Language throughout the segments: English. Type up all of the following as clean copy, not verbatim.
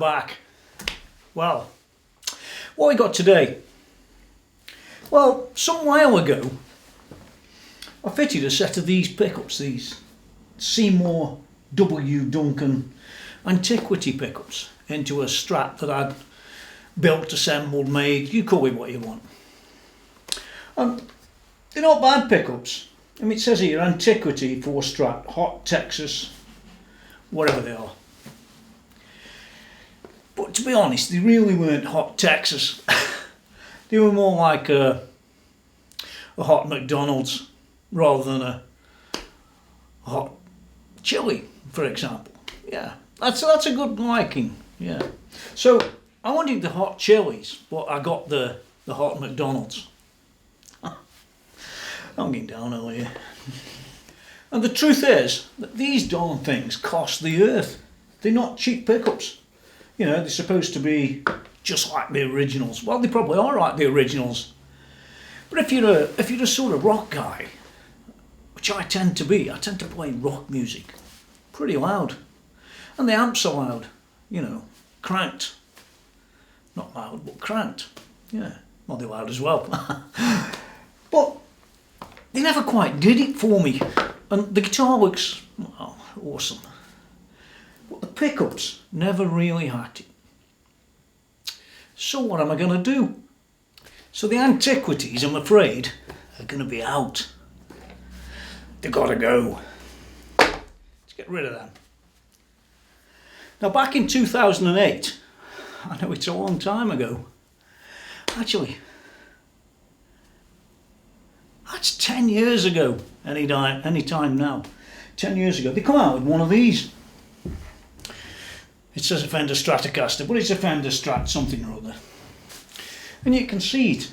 back. Well, what we got today? Well, some while ago, I fitted a set of these pickups, these Seymour Duncan Antiquity pickups, into a Strat that I'd built, assembled, made, you call it what you want. And they're not bad pickups. I mean, it says here, Antiquity for Strat, Hot Texas, whatever they are. But to be honest, they really weren't Hot Texas. They were more like a hot McDonald's rather than a hot chili, for example. Yeah, that's a good liking. Yeah. So I wanted the hot chilies, but I got the hot McDonald's. I'm getting down over here. And the truth is that these darn things cost the earth. They're not cheap pickups. You know, they're supposed to be just like the originals. Well, they probably are like the originals. But if you're a sort of rock guy, which I tend to be, I tend to play rock music pretty loud. And the amps are loud, you know, cranked. Not loud, but cranked. Yeah, well, they're loud as well. But they never quite did it for me. And the guitar looks, well, awesome. But the pickups never really hacked it. So what am I going to do? So the Antiquities, I'm afraid, are going to be out. They've got to go. Let's get rid of them. Now back in 2008, I know it's a long time ago, actually, that's 10 years ago, any time now. 10 years ago, they come out with one of these. It says a Fender Stratocaster, but it's a Fender Strat something or other. And you can see it.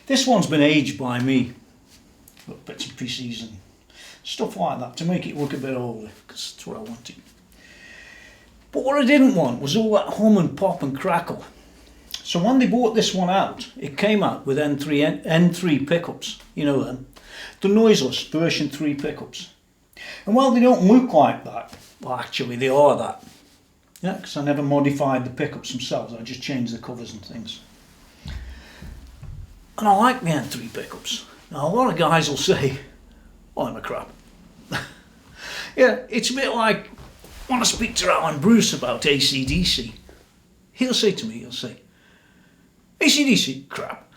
This one's been aged by me. Got bits and pieces and stuff like that to make it look a bit older, because that's what I wanted. But what I didn't want was all that hum and pop and crackle. So when they brought this one out, it came out with N3 pickups, you know them, the Noiseless version 3 pickups. And while they don't look like that, well actually they are that. Yeah, because I never modified the pickups themselves, I just changed the covers and things. And I like the N3 pickups. Now a lot of guys will say, well, I'm a crap. Yeah, it's a bit like when I speak to Alan Bruce about AC/DC. He'll say to me, AC/DC, crap.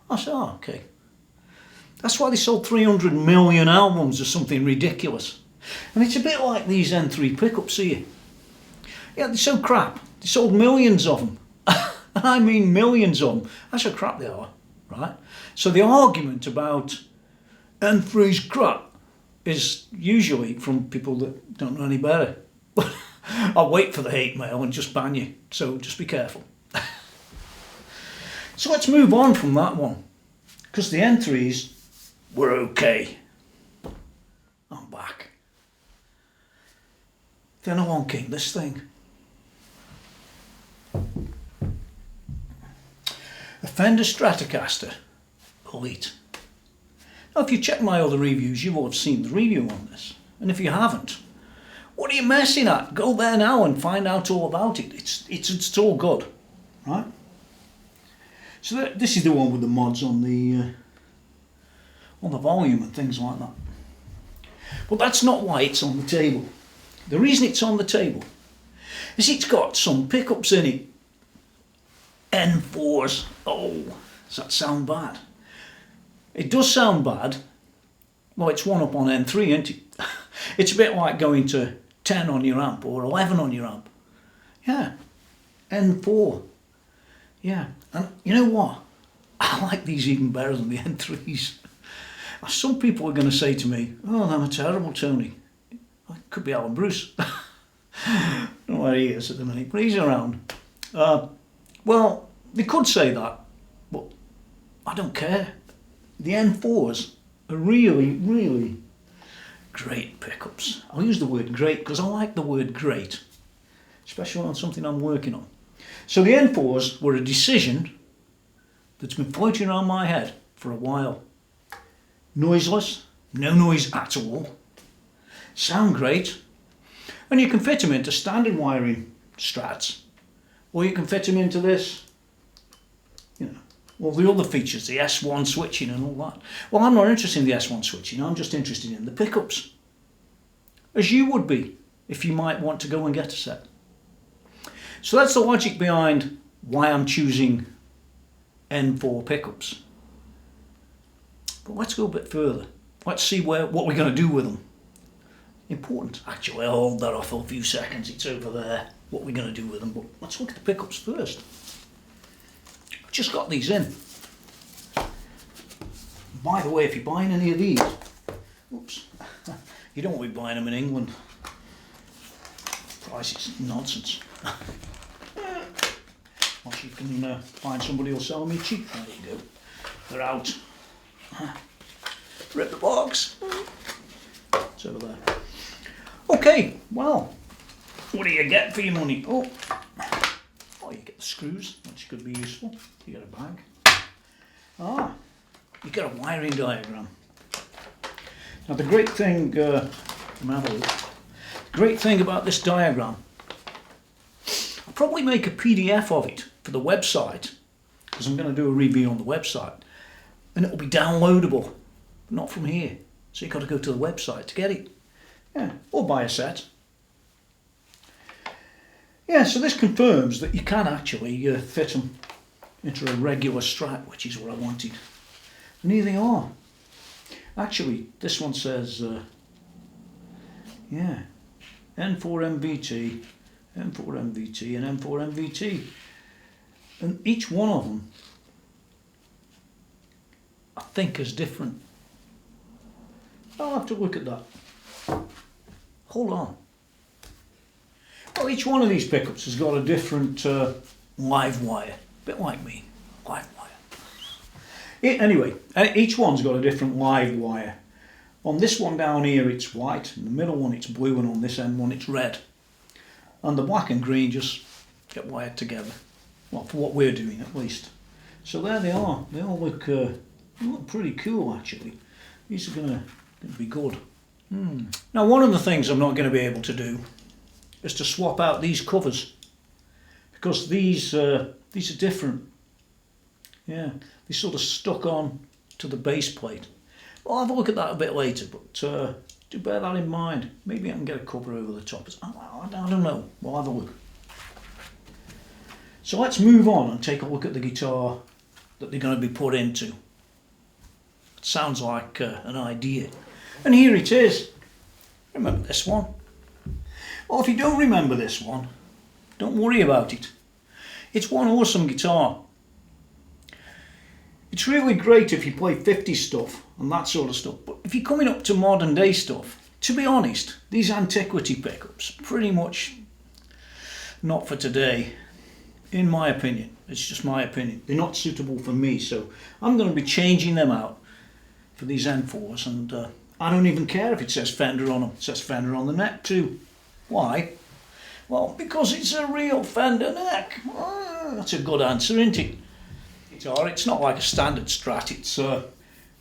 I say, oh, okay. That's why they sold 300 million albums or something ridiculous. And it's a bit like these N3 pickups here. Yeah, they're so crap. They sold millions of them. And I mean millions of them. That's how crap they are, right? So the argument about N3's crap is usually from people that don't know any better. I'll wait for the hate mail and just ban you. So just be careful. So let's move on from that one, because the N3s were okay. I'm back. Then along came this thing. A Fender Stratocaster Elite. Now if you check my other reviews, you will have seen the review on this. And if you haven't, what are you messing at? Go there now and find out all about it. It's all good, right? So this is the one with the mods on the volume and things like that. But that's not why it's on the table. The reason it's on the table is it's got some pickups in it. N4s. Oh, does that sound bad? It does sound bad. Well, it's one up on N3, isn't it? It's a bit like going to 10 on your amp or 11 on your amp. Yeah, N4. Yeah, and you know what? I like these even better than the N3s. Some people are going to say to me, oh, I'm terrible, Tony. It could be Alan Bruce. I don't know where he is at the minute, but he's around. Well, they could say that, but I don't care. The N4s are really, really great pickups. I'll use the word great because I like the word great, especially on something I'm working on. So the N4s were a decision that's been floating around my head for a while. Noiseless, no noise at all, sound great, And you can fit them into standard wiring Strats, or you can fit them into this, you know, all the other features, the S1 switching and all that. Well, I'm not interested in the S1 switching, I'm just interested in the pickups, as you would be if you might want to go and get a set. So that's the logic behind why I'm choosing N4 pickups. But let's go a bit further. Let's see what we're going to do with them. Important. Actually, I'll hold that off for a few seconds. It's over there, what we're going to do with them. But let's look at the pickups first. I've just got these in. By the way, if you're buying any of these, oops, you don't want to be buying them in England. Price is nonsense. Unless you can find somebody who'll sell them cheap. There you go. They're out. Rip the box. It's over there. Okay, well, what do you get for your money? Oh, you get the screws, which could be useful. You get a bag. You get a wiring diagram. Now the great thing, great thing about this diagram, I'll probably make a PDF of it for the website, because I'm going to do a review on the website, and it'll be downloadable, but not from here. So you've got to go to the website to get it. Yeah, or buy a set. Yeah, so this confirms that you can actually fit them into a regular Strat, which is what I wanted. And here they are. Actually, this one says, yeah, N4 MVT, N4 MVT, and N4 MVT. And each one of them, I think, is different. I'll have to look at that. Hold on. Well, each one of these pickups has got a different live wire, a bit like me, live wire. Anyway, each one's got a different live wire. On this one down here it's white, in the middle one it's blue, and on this end one it's red. And the black and green just get wired together. Well, for what we're doing at least. So there they are. They all look pretty cool actually. These are going to be good. Now, one of the things I'm not going to be able to do is to swap out these covers, because these are different. Yeah, they sort of stuck on to the base plate. I'll have a look at that a bit later, but do bear that in mind. Maybe I can get a cover over the top. I don't know. We'll have a look. So let's move on and take a look at the guitar that they're going to be put into. It sounds like an idea. And here it is. Remember this one? Well, if you don't remember this one, don't worry about it. It's one awesome guitar. It's really great if you play 50s stuff and that sort of stuff, but if you're coming up to modern day stuff, to be honest, these Antiquity pickups, pretty much not for today, in my opinion. It's just my opinion. They're not suitable for me, so I'm going to be changing them out for these N4s, and I don't even care if it says Fender on them. It says Fender on the neck too. Why? Well, because it's a real Fender neck. That's a good answer, isn't it? It's not like a standard Strat.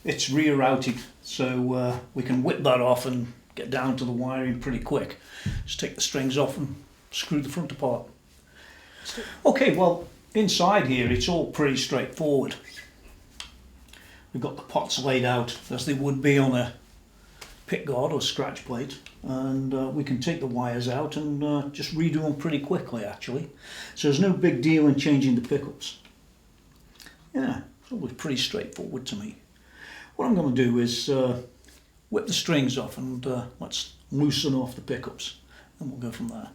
It's rerouted, so we can whip that off and get down to the wiring pretty quick. Just take the strings off and screw the front apart. Okay, well, inside here it's all pretty straightforward. We've got the pots laid out as they would be on a pickguard or scratch plate, and we can take the wires out and just redo them pretty quickly actually. So there's no big deal in changing the pickups. Yeah, it's always pretty straightforward to me. What I'm going to do is whip the strings off and let's loosen off the pickups, and we'll go from there.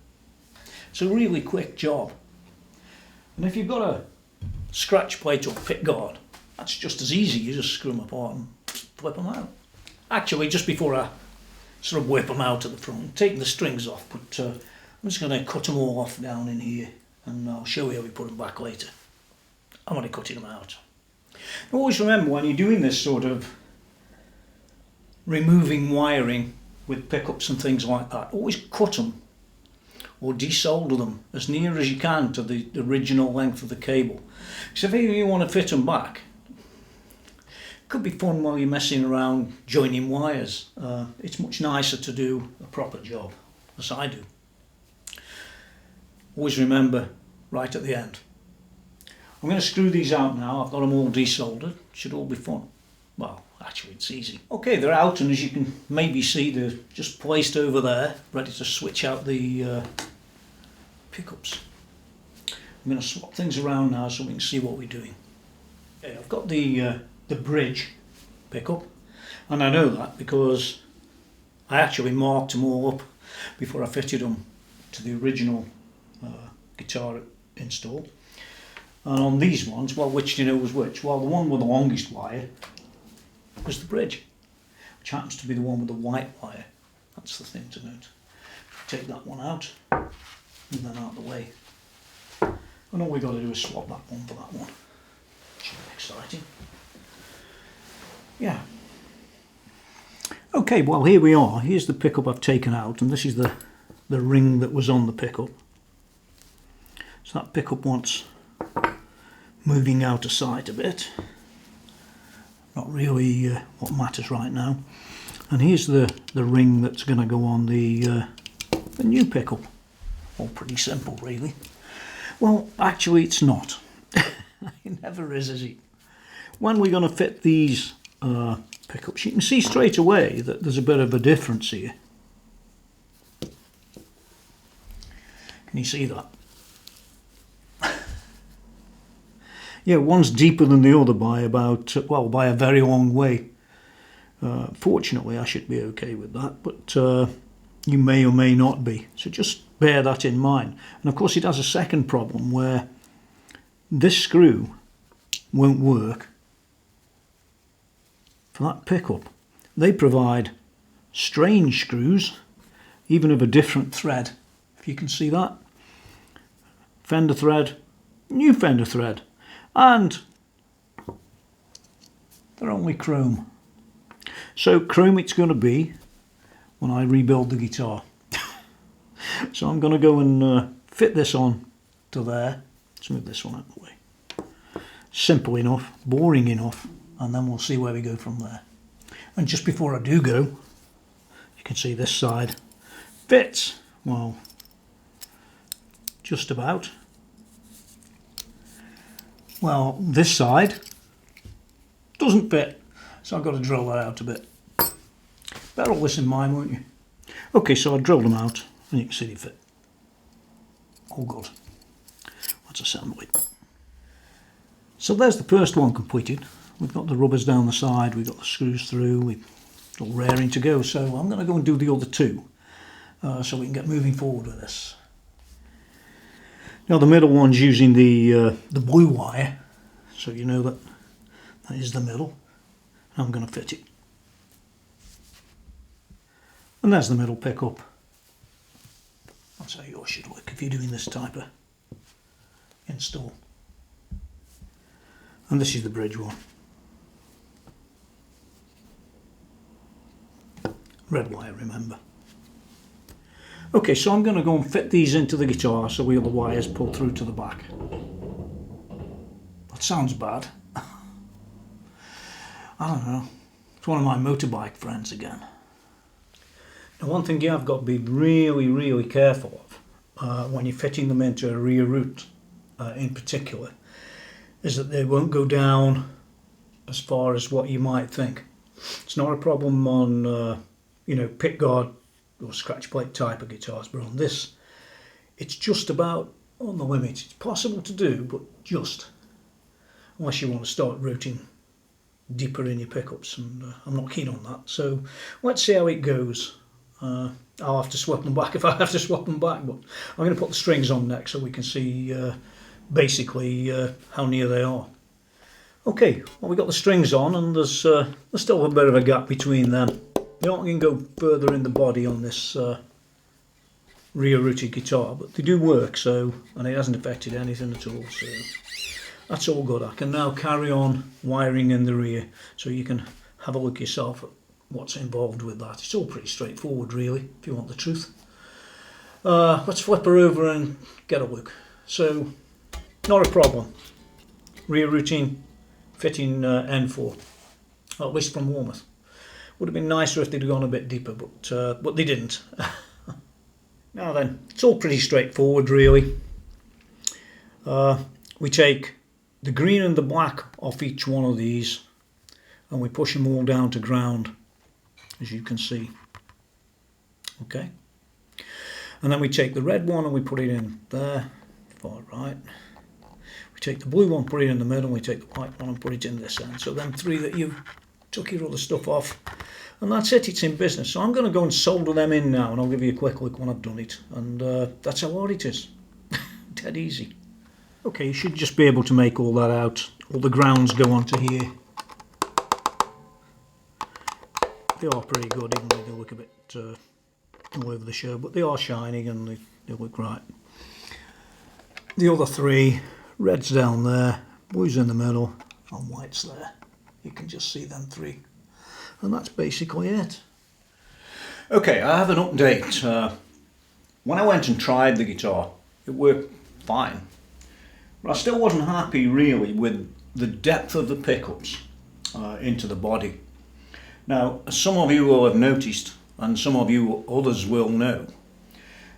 It's a really quick job. And if you've got a scratch plate or pickguard, that's just as easy. You just screw them apart and flip them out. Actually, just before I sort of whip them out at the front, I'm taking the strings off, but I'm just going to cut them all off down in here, and I'll show you how we put them back later. I'm only cutting them out. Always remember, when you're doing this sort of removing wiring with pickups and things like that, always cut them or desolder them as near as you can to the original length of the cable. Because if you want to fit them back, it could be fun while you're messing around joining wires. It's much nicer to do a proper job, as I do. always remember right at the end. I'm going to screw these out now. I've got them all desoldered. Should all be fun. Well, actually it's easy. Okay, they're out, and as you can maybe see, they're just placed over there, ready to switch out the pickups. I'm going to swap things around now so we can see what we're doing. Okay, I've got the bridge pickup, and I know that because I actually marked them all up before I fitted them to the original guitar install. And on these ones, well, which do you know was which? Well, the one with the longest wire was the bridge, which happens to be the one with the white wire. That's the thing to note. Take that one out, and then out of the way. And all we've got to do is swap that one for that one. Should be exciting. Yeah. Okay, well here we are. Here's the pickup I've taken out, and this is the ring that was on the pickup. So that pickup wants moving out of sight a bit. Not really what matters right now. And here's the ring that's going to go on the new pickup. All pretty simple, really. Well, actually it's not. It never is it? When we're going to fit these pickups, you can see straight away that there's a bit of a difference here. Can you see that? Yeah, one's deeper than the other by about, well, by a very long way. Fortunately, I should be okay with that, but you may or may not be. So just bear that in mind. And of course, it has a second problem where this screw won't work for that pickup. They provide strange screws, even of a different thread, if you can see that. Fender thread, new Fender thread, and they're only chrome. So chrome it's going to be when I rebuild the guitar. So I'm going to go and fit this on to there. Let's move this one out of the way. Simple enough, boring enough, and then we'll see where we go from there. And just before I do go, you can see this side fits, well, just about. Well, this side doesn't fit, so I've got to drill that out a bit. Bear all this in mind, won't you? Okay, so I drilled them out, and you can see they fit. All good. Let's assemble it. So there's the first one completed. We've got the rubbers down the side, we've got the screws through, we're all raring to go. So I'm going to go and do the other two, so we can get moving forward with this. Now the middle one's using the blue wire, so you know that is the middle. I'm going to fit it. And there's the middle pickup. That's how yours should look if you're doing this type of install. And this is the bridge one. Red wire, remember. Okay, so I'm going to go and fit these into the guitar so all the wires pull through to the back. That sounds bad. I don't know. It's one of my motorbike friends again. Now one thing you have got to be really careful of when you're fitting them into a rear root in particular is that they won't go down as far as what you might think. It's not a problem on you know, pickguard or scratch plate type of guitars, but on this it's just about on the limit. It's possible to do, but just, unless you want to start rooting deeper in your pickups, and I'm not keen on that. So let's see how it goes. I'll have to swap them back if I have to swap them back, but I'm going to put the strings on next so we can see basically how near they are. Okay, well, we've got the strings on, and there's still a bit of a gap between them. You know, I can go further in the body on this rear rooted guitar, but they do work, so, and it hasn't affected anything at all, so that's all good. I can now carry on wiring in the rear, so you can have a look yourself at what's involved with that. It's all pretty straightforward, really, if you want the truth. Let's flip her over and get a look. So, not a problem. Rear routing, fitting N4, at least from Warmouth. Would have been nicer if they'd gone a bit deeper, but they didn't. Now then, it's all pretty straightforward, really. We take the green and the black off each one of these and we push them all down to ground, as you can see. Okay, and then we take the red one and we put it in there, far right. We take the blue one, put it in the middle, we take the white one and put it in this end. So then three that you took your other stuff off, and that's it, it's in business. So I'm going to go and solder them in now, and I'll give you a quick look when I've done it, and that's how hard it is. Dead easy. Okay, you should just be able to make all that out. All the grounds go onto here. They are pretty good, even though they look a bit all over the show, but they are shining and they look right. The other three, red's down there, blue's in the middle, and white's there. You can just see them three. And that's basically it. Okay, I have an update. When I went and tried the guitar, it worked fine. But I still wasn't happy really with the depth of the pickups into the body. Now, some of you will have noticed, and some of you others will know,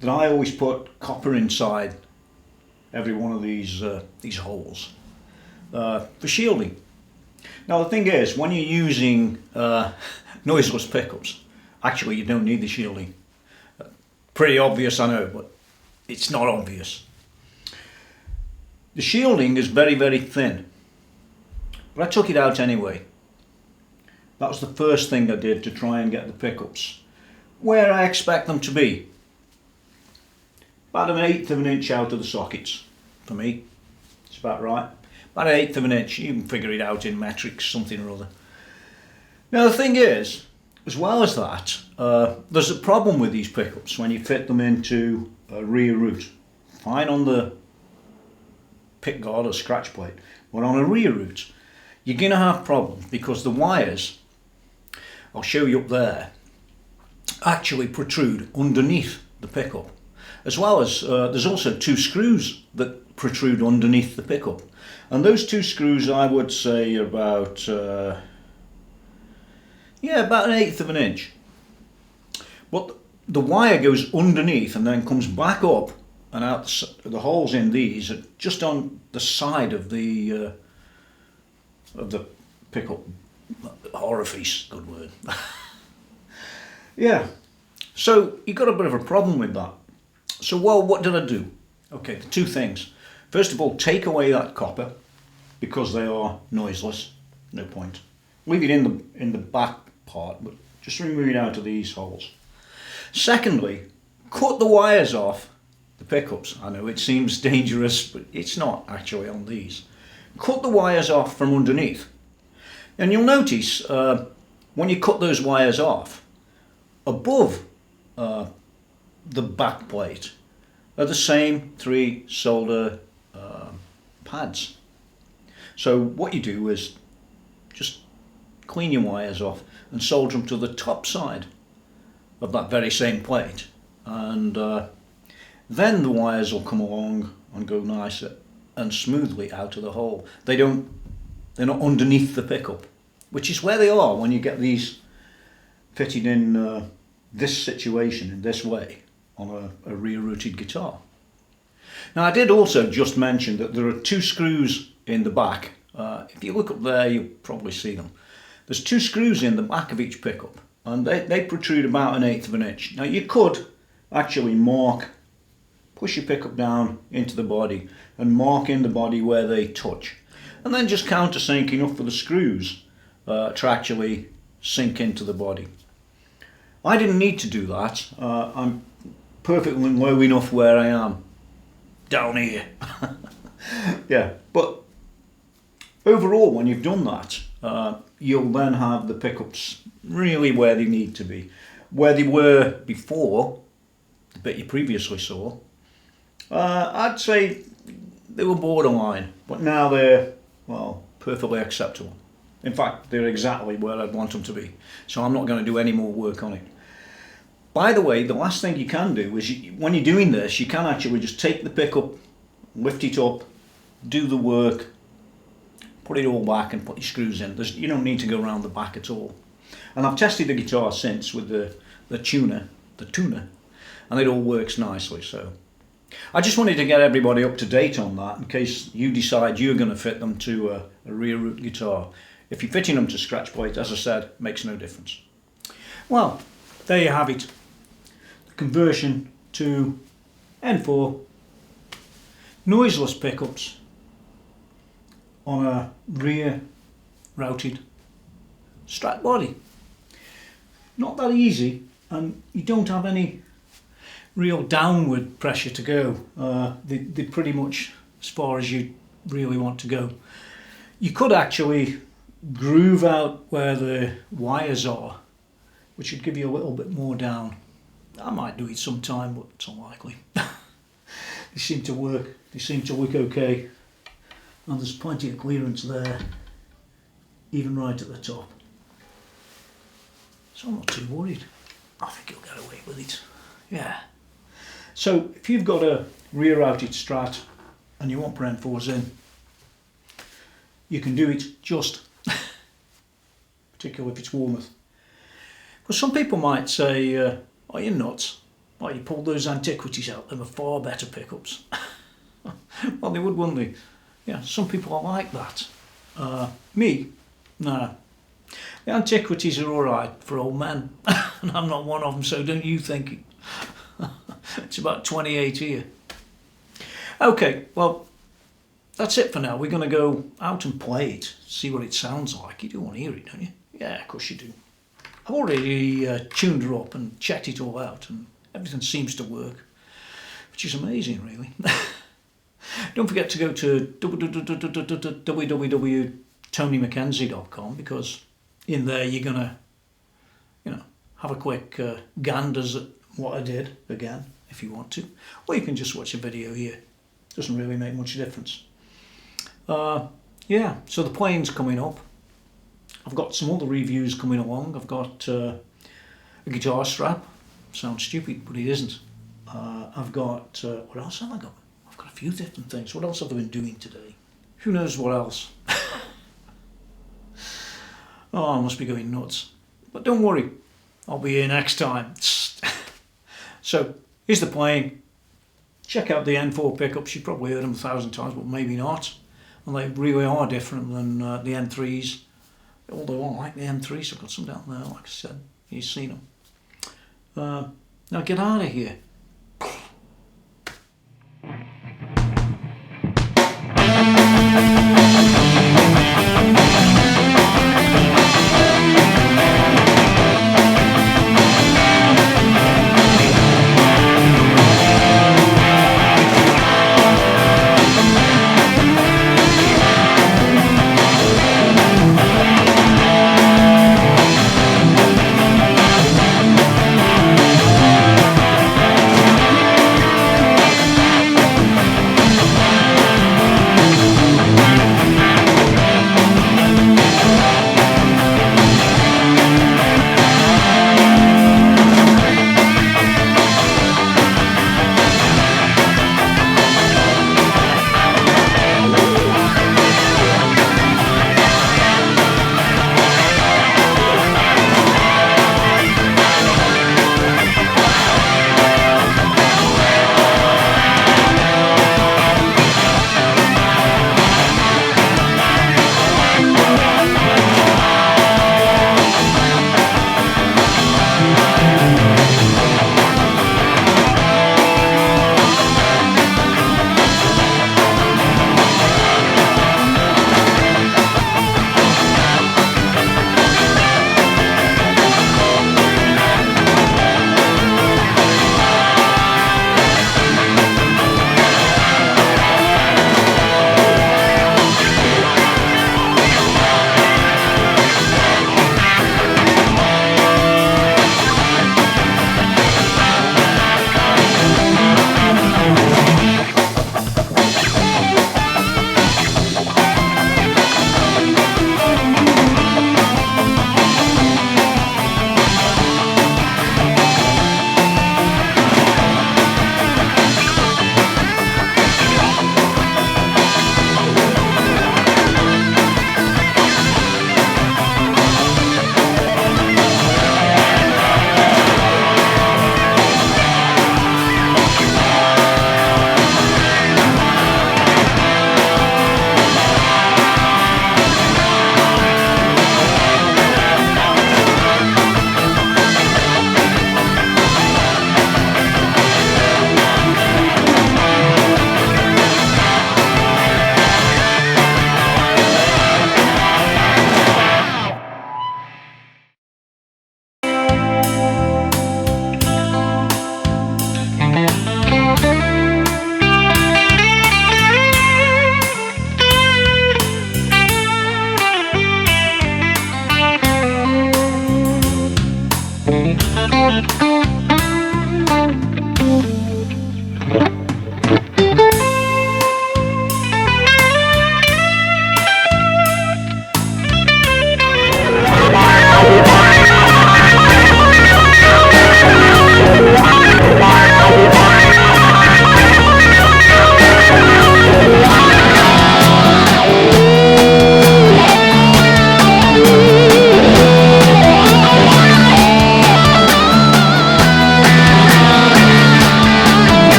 that I always put copper inside every one of these holes for shielding. Now the thing is, when you're using noiseless pickups, actually you don't need the shielding. Pretty obvious, I know, but it's not obvious. The shielding is very, very thin, but I took it out anyway. That was the first thing I did to try and get the pickups where I expect them to be. About 1/8 of an inch out of the sockets, for me. It's about right. About 1/8 of an inch, you can figure it out in metrics, something or other. Now the thing is, as well as that, there's a problem with these pickups when you fit them into a rear root. Fine on the pickguard or scratch plate, but on a rear root, you're going to have problems because the wires, I'll show you up there, actually protrude underneath the pickup. As well as, there's also two screws that protrude underneath the pickup. And those two screws, I would say, are about, about 1/8 of an inch. But the wire goes underneath and then comes back up and out. The holes in these are just on the side of the pickup orifice. Good word. Yeah. So you got a bit of a problem with that. So, well, what did I do? Okay, the two things. First of all, take away that copper because they are noiseless. No point. Leave it in the back part, but just remove it out of these holes. Secondly, cut the wires off the pickups. I know it seems dangerous, but it's not actually on these. Cut the wires off from underneath. And you'll notice when you cut those wires off, above the back plate are the same 3 solder pads. So what you do is just clean your wires off and solder them to the top side of that very same plate, and then the wires will come along and go nice and smoothly out of the hole. They're not underneath the pickup, which is where they are when you get these fitted in this situation in this way on a rear rooted guitar. Now I did also just mention that there are 2 screws in the back. If you look up there you'll probably see them. There's 2 screws in the back of each pickup and they protrude about 1/8 of an inch. Now you could actually push your pickup down into the body and mark in the body where they touch, and then just countersink enough for the screws to actually sink into the body. I didn't need to do that. I'm perfectly low enough where I am down here. Yeah, but overall when you've done that, you'll then have the pickups really where they need to be. Where they were before, the bit you previously saw, I'd say they were borderline, but now they're, well, perfectly acceptable. In fact, they're exactly where I'd want them to be, so I'm not going to do any more work on it. By the way, the last thing you can do is, when you're doing this, you can actually just take the pickup, lift it up, do the work, put it all back and put your screws in. You don't need to go around the back at all. And I've tested the guitar since with the tuner, and it all works nicely. So I just wanted to get everybody up to date on that in case you decide you're going to fit them to a rear root guitar. If you're fitting them to scratch plates, as I said, makes no difference. Well, there you have it. The conversion to N4 noiseless pickups on a rear routed Strat body. Not that easy, and you don't have any real downward pressure to go. They're pretty much as far as you really want to go. You could actually groove out where the wires are, which would give you a little bit more down. I might do it sometime, but it's unlikely. They seem to work. They seem to look okay, and there's plenty of clearance there, even right at the top. So I'm not too worried. I think you'll get away with it. Yeah. So if you've got a rear routed Strat and you want N4s in, you can do it just, particularly if it's Warmouth. But some people might say, are you nuts? Why you pulled those Antiquities out? They were far better pickups. Well, they would, wouldn't they? Yeah, some people are like that. Me? No. The Antiquities are alright for old men, and I'm not one of them, so don't you think it. It's about 28 here. Okay, well, that's it for now. We're going to go out and play it, see what it sounds like. You do want to hear it, don't you? Yeah, of course you do. I've already tuned her up and checked it all out, and everything seems to work, which is amazing, really. Don't forget to go to www.TonyMckenzie.com, because in there you're going to, have a quick ganders at what I did again, if you want to. Or you can just watch a video here. Doesn't really make much difference. Yeah, so the playing's coming up. I've got some other reviews coming along. I've got a guitar strap. Sounds stupid, but it isn't. I've got, what else have I got? I've got a few different things. What else have I been doing today? Who knows what else? Oh, I must be going nuts. But don't worry, I'll be here next time. So, here's the playing. Check out the N4 pickups. You've probably heard them 1,000 times, but maybe not. And they really are different than the N3s. Although I like the N3s, I've got some down there, like I said. You've seen them. Now get out of here.